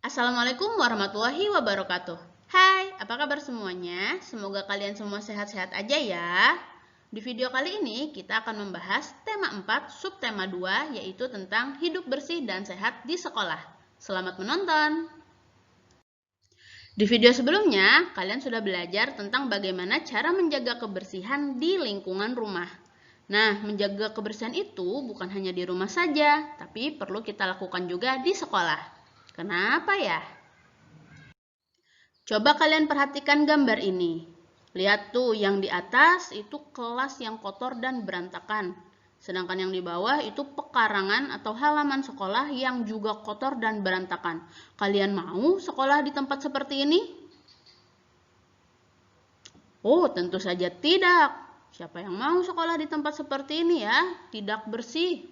Assalamualaikum warahmatullahi wabarakatuh. Hai, apa kabar semuanya? Semoga kalian semua sehat-sehat aja ya. Di video kali ini kita akan membahas tema 4 subtema 2 yaitu tentang hidup bersih dan sehat di sekolah. Selamat menonton. Di video sebelumnya, kalian sudah belajar tentang bagaimana cara menjaga kebersihan di lingkungan rumah. Nah, menjaga kebersihan itu bukan hanya di rumah saja, tapi perlu kita lakukan juga di sekolah. Kenapa ya? Coba kalian perhatikan gambar ini. Lihat tuh, yang di atas itu kelas yang kotor dan berantakan. Sedangkan yang di bawah itu pekarangan atau halaman sekolah yang juga kotor dan berantakan. Kalian mau sekolah di tempat seperti ini? Oh, tentu saja tidak. Siapa yang mau sekolah di tempat seperti ini ya? Tidak bersih.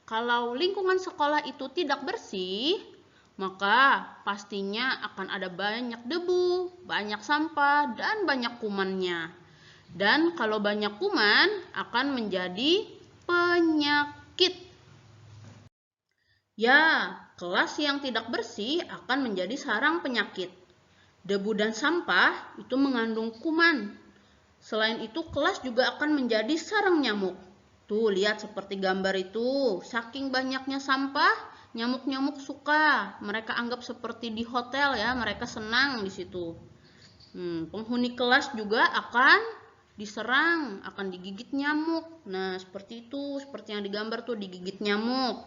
Kalau lingkungan sekolah itu tidak bersih, maka pastinya akan ada banyak debu, banyak sampah, dan banyak kumannya. Dan kalau banyak kuman akan menjadi penyakit. Ya, kelas yang tidak bersih akan menjadi sarang penyakit. Debu dan sampah itu mengandung kuman. Selain itu, kelas juga akan menjadi sarang nyamuk. Tuh, lihat seperti gambar itu. Saking banyaknya sampah, nyamuk-nyamuk suka. Mereka anggap seperti di hotel ya, mereka senang di situ. Penghuni kelas juga akan diserang, akan digigit nyamuk. Nah, seperti itu, seperti yang digambar tuh, digigit nyamuk.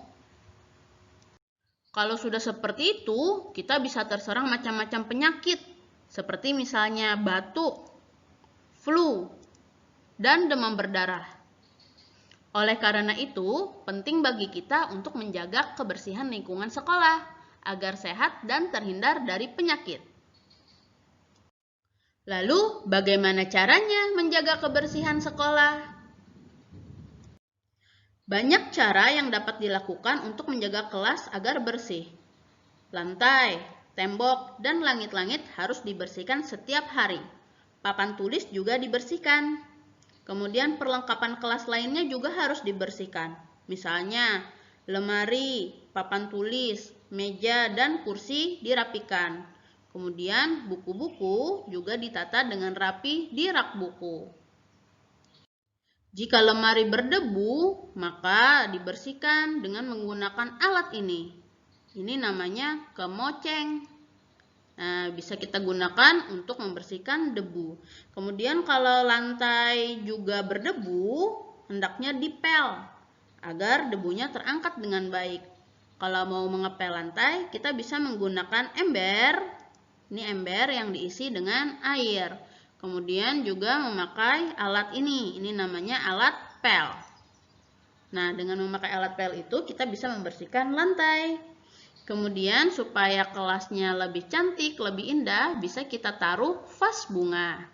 Kalau sudah seperti itu, kita bisa terserang macam-macam penyakit. Seperti misalnya batuk, flu, dan demam berdarah. Oleh karena itu, penting bagi kita untuk menjaga kebersihan lingkungan sekolah agar sehat dan terhindar dari penyakit. Lalu, bagaimana caranya menjaga kebersihan sekolah? Banyak cara yang dapat dilakukan untuk menjaga kelas agar bersih. Lantai, tembok, dan langit-langit harus dibersihkan setiap hari. Papan tulis juga dibersihkan. Kemudian perlengkapan kelas lainnya juga harus dibersihkan. Misalnya, lemari, papan tulis, meja, dan kursi dirapikan. Kemudian buku-buku juga ditata dengan rapi di rak buku. Jika lemari berdebu, maka dibersihkan dengan menggunakan alat ini. Ini namanya kemoceng. Nah, bisa kita gunakan untuk membersihkan debu. Kemudian kalau lantai juga berdebu, hendaknya dipel agar debunya terangkat dengan baik. Kalau mau mengepel lantai, kita bisa menggunakan ember. Ini ember yang diisi dengan air. Kemudian juga memakai alat ini namanya alat pel. Nah, dengan memakai alat pel itu kita bisa membersihkan lantai. Kemudian supaya kelasnya lebih cantik, lebih indah, bisa kita taruh vas bunga.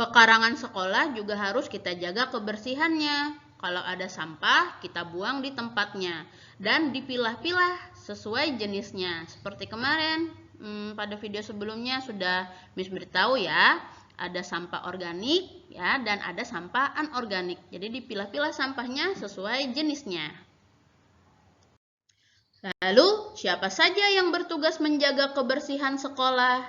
Pekarangan sekolah juga harus kita jaga kebersihannya. Kalau ada sampah, kita buang di tempatnya dan dipilah-pilah sesuai jenisnya. Seperti kemarin pada video sebelumnya sudah Miss beritahu ya, ada sampah organik ya dan ada sampah anorganik. Jadi dipilah-pilah sampahnya sesuai jenisnya. Lalu, siapa saja yang bertugas menjaga kebersihan sekolah?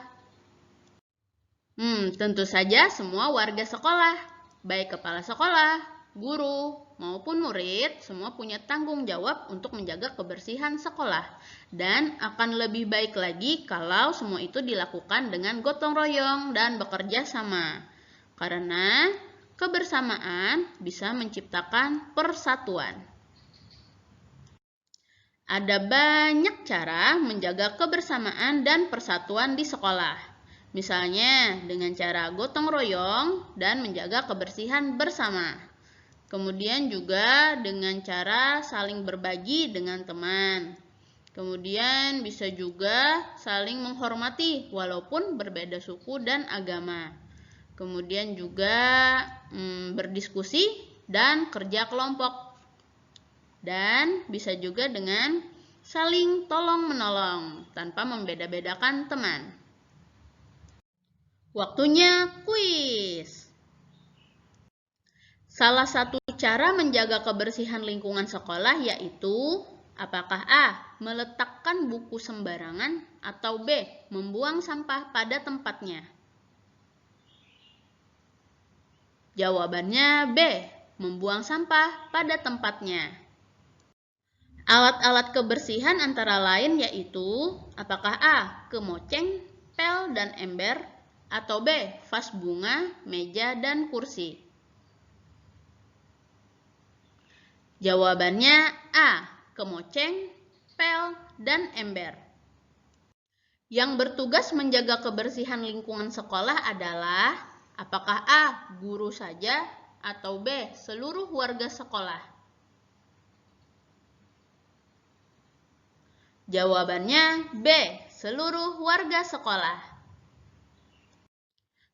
Tentu saja semua warga sekolah, baik kepala sekolah, guru, maupun murid, semua punya tanggung jawab untuk menjaga kebersihan sekolah. Dan akan lebih baik lagi kalau semua itu dilakukan dengan gotong royong dan bekerja sama. Karena kebersamaan bisa menciptakan persatuan. Ada banyak cara menjaga kebersamaan dan persatuan di sekolah. Misalnya dengan cara gotong royong dan menjaga kebersihan bersama. Kemudian juga dengan cara saling berbagi dengan teman. Kemudian bisa juga saling menghormati walaupun berbeda suku dan agama. Kemudian juga berdiskusi dan kerja kelompok. Dan bisa juga dengan saling tolong-menolong tanpa membeda-bedakan teman. Waktunya kuis. Salah satu cara menjaga kebersihan lingkungan sekolah yaitu Apakah A. Meletakkan buku sembarangan atau B. Membuang sampah pada tempatnya? Jawabannya B. Membuang sampah pada tempatnya. Alat-alat kebersihan antara lain yaitu apakah A. Kemoceng, pel, dan ember atau B. Vas bunga, meja, dan kursi? Jawabannya A. Kemoceng, pel, dan ember. Yang bertugas menjaga kebersihan lingkungan sekolah adalah apakah A. Guru saja atau B. Seluruh warga sekolah? Jawabannya B. Seluruh warga sekolah.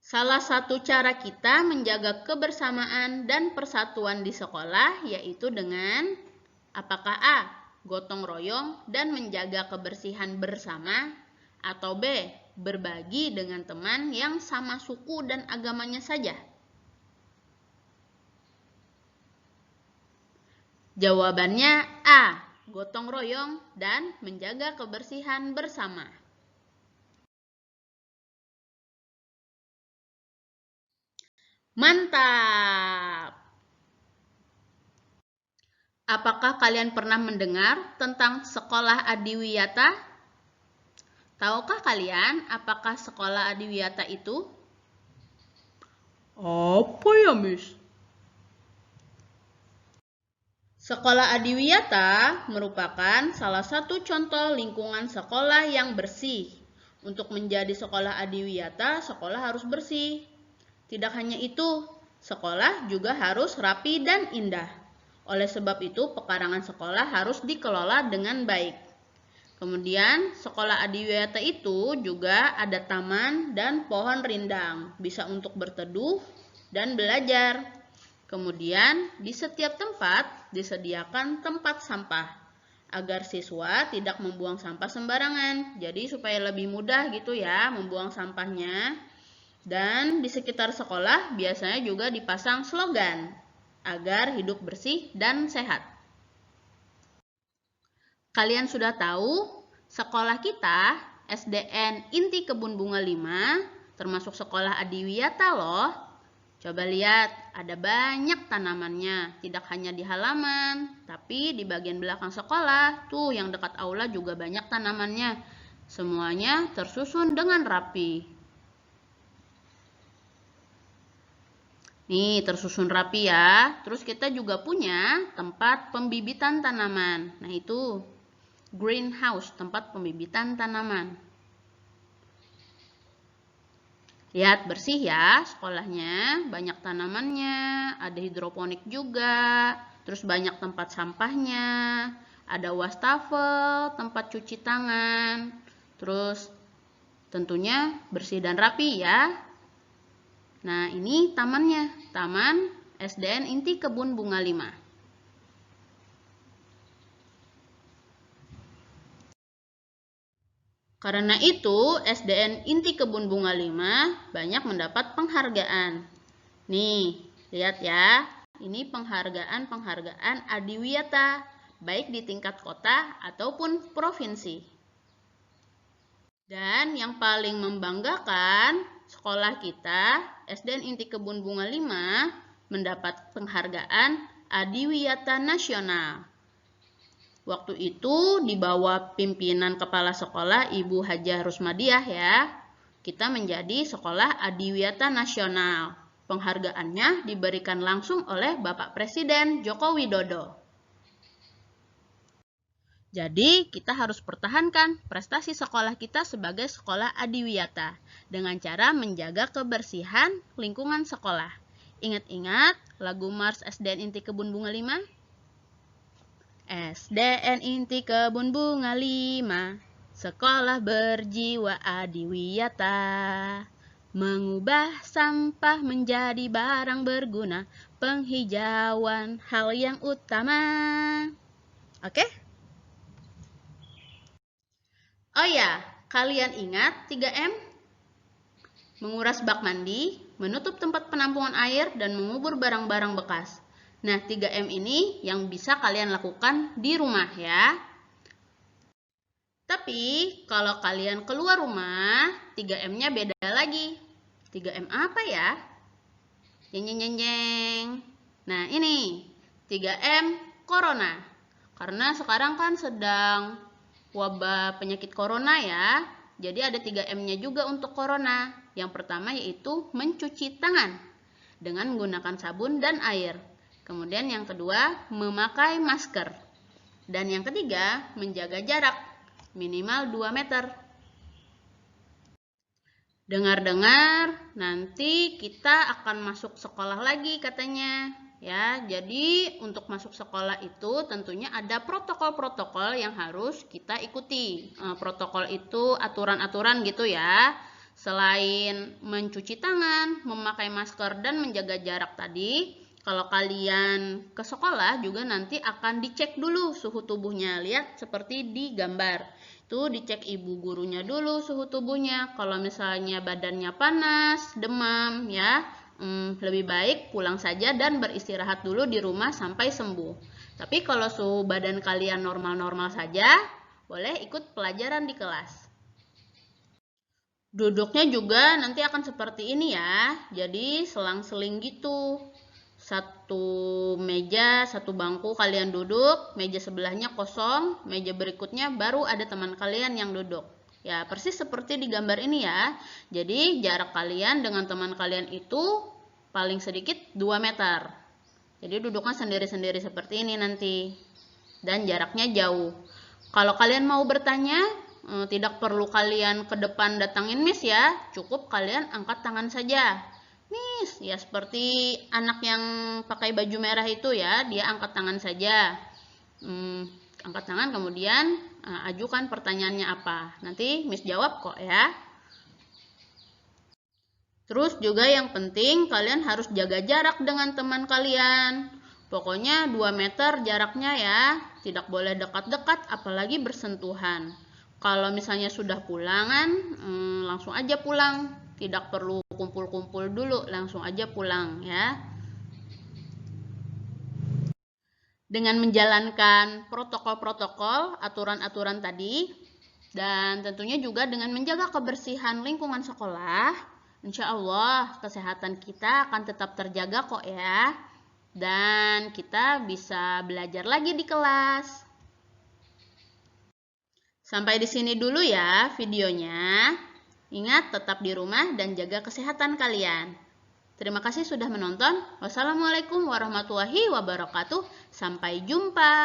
Salah satu cara kita menjaga kebersamaan dan persatuan di sekolah yaitu dengan apakah A. Gotong royong dan menjaga kebersihan bersama atau B. Berbagi dengan teman yang sama suku dan agamanya saja? Jawabannya A. Gotong royong dan menjaga kebersihan bersama. Mantap! Apakah kalian pernah mendengar tentang sekolah adiwiyata? Tahukah kalian apakah sekolah adiwiyata itu? Apa ya, Miss? Sekolah adiwiyata merupakan salah satu contoh lingkungan sekolah yang bersih. Untuk menjadi sekolah adiwiyata, sekolah harus bersih. Tidak hanya itu, sekolah juga harus rapi dan indah. Oleh sebab itu, pekarangan sekolah harus dikelola dengan baik. Kemudian, sekolah adiwiyata itu juga ada taman dan pohon rindang, bisa untuk berteduh dan belajar. Kemudian, di setiap tempat disediakan tempat sampah, agar siswa tidak membuang sampah sembarangan. Jadi, supaya lebih mudah gitu ya membuang sampahnya. Dan di sekitar sekolah biasanya juga dipasang slogan agar hidup bersih dan sehat. Kalian sudah tahu sekolah kita SDN Inti Kebun Bunga 5 termasuk sekolah adiwiyata loh. Coba lihat, ada banyak tanamannya, tidak hanya di halaman, tapi di bagian belakang sekolah. Tuh yang dekat aula juga banyak tanamannya. Semuanya tersusun dengan rapi. Nih, tersusun rapi ya. Terus kita juga punya tempat pembibitan tanaman. Nah, itu greenhouse, tempat pembibitan tanaman. Lihat, bersih ya sekolahnya. Banyak tanamannya, ada hidroponik juga. Terus banyak tempat sampahnya. Ada wastafel, tempat cuci tangan. Terus tentunya bersih dan rapi ya. Nah, ini tamannya, Taman SDN Inti Kebun Bunga 5. Karena itu, SDN Inti Kebun Bunga 5 banyak mendapat penghargaan. Nih, lihat ya, ini penghargaan adiwiyata, baik di tingkat kota ataupun provinsi. Dan yang paling membanggakan, sekolah kita, SDN Inti Kebun Bunga 5, mendapat penghargaan Adiwiyata Nasional. Waktu itu di bawah pimpinan Kepala Sekolah Ibu Hajah Rusmadiah ya, kita menjadi sekolah Adiwiyata Nasional. Penghargaannya diberikan langsung oleh Bapak Presiden Joko Widodo. Jadi, kita harus pertahankan prestasi sekolah kita sebagai sekolah adiwiyata dengan cara menjaga kebersihan lingkungan sekolah. Ingat-ingat lagu Mars SDN Inti Kebun Bunga 5? SDN Inti Kebun Bunga 5, sekolah berjiwa adiwiyata, mengubah sampah menjadi barang berguna, penghijauan hal yang utama. Oke? Oh ya, kalian ingat 3M? Menguras bak mandi, menutup tempat penampungan air, dan mengubur barang-barang bekas. Nah, 3M ini yang bisa kalian lakukan di rumah ya. Tapi kalau kalian keluar rumah, 3M-nya beda lagi. 3M apa ya? Jeng jeng jeng jeng. Nah, ini 3M Corona. Karena sekarang kan sedang wabah penyakit corona ya. Jadi ada 3M-nya juga untuk corona. Yang pertama yaitu mencuci tangan dengan menggunakan sabun dan air. Kemudian yang kedua, memakai masker. Dan yang ketiga, menjaga jarak minimal 2 meter. Dengar-dengar, nanti kita akan masuk sekolah lagi katanya. Ya, jadi untuk masuk sekolah itu tentunya ada protokol-protokol yang harus kita ikuti. Protokol itu aturan-aturan gitu ya. Selain mencuci tangan, memakai masker, dan menjaga jarak tadi, kalau kalian ke sekolah juga nanti akan dicek dulu suhu tubuhnya. Lihat seperti di gambar. Itu dicek ibu gurunya dulu suhu tubuhnya. Kalau misalnya badannya panas, demam ya, lebih baik pulang saja dan beristirahat dulu di rumah sampai sembuh. Tapi kalau suhu badan kalian normal-normal saja, boleh ikut pelajaran di kelas. Duduknya juga nanti akan seperti ini ya. Jadi selang-seling gitu. Satu meja, satu bangku kalian duduk, meja sebelahnya kosong, meja berikutnya baru ada teman kalian yang duduk. Ya, persis seperti di gambar ini ya. Jadi, jarak kalian dengan teman kalian itu paling sedikit 2 meter. Jadi, duduknya sendiri-sendiri seperti ini nanti. Dan jaraknya jauh. Kalau kalian mau bertanya, tidak perlu kalian ke depan datangin Miss ya. Cukup kalian angkat tangan saja. Miss, ya seperti anak yang pakai baju merah itu ya, dia angkat tangan saja. Angkat tangan kemudian ajukan pertanyaannya apa. Nanti Miss jawab kok ya. Terus juga yang penting kalian harus jaga jarak dengan teman kalian. Pokoknya 2 meter jaraknya ya, tidak boleh dekat-dekat apalagi bersentuhan. Kalau misalnya sudah pulangan, langsung aja pulang. Tidak perlu kumpul-kumpul dulu, langsung aja pulang ya. Dengan menjalankan protokol-protokol, aturan-aturan tadi, dan tentunya juga dengan menjaga kebersihan lingkungan sekolah, insya Allah kesehatan kita akan tetap terjaga kok ya. Dan kita bisa belajar lagi di kelas. Sampai di sini dulu ya videonya. Ingat tetap di rumah dan jaga kesehatan kalian. Terima kasih sudah menonton. Wassalamualaikum warahmatullahi wabarakatuh. Sampai jumpa.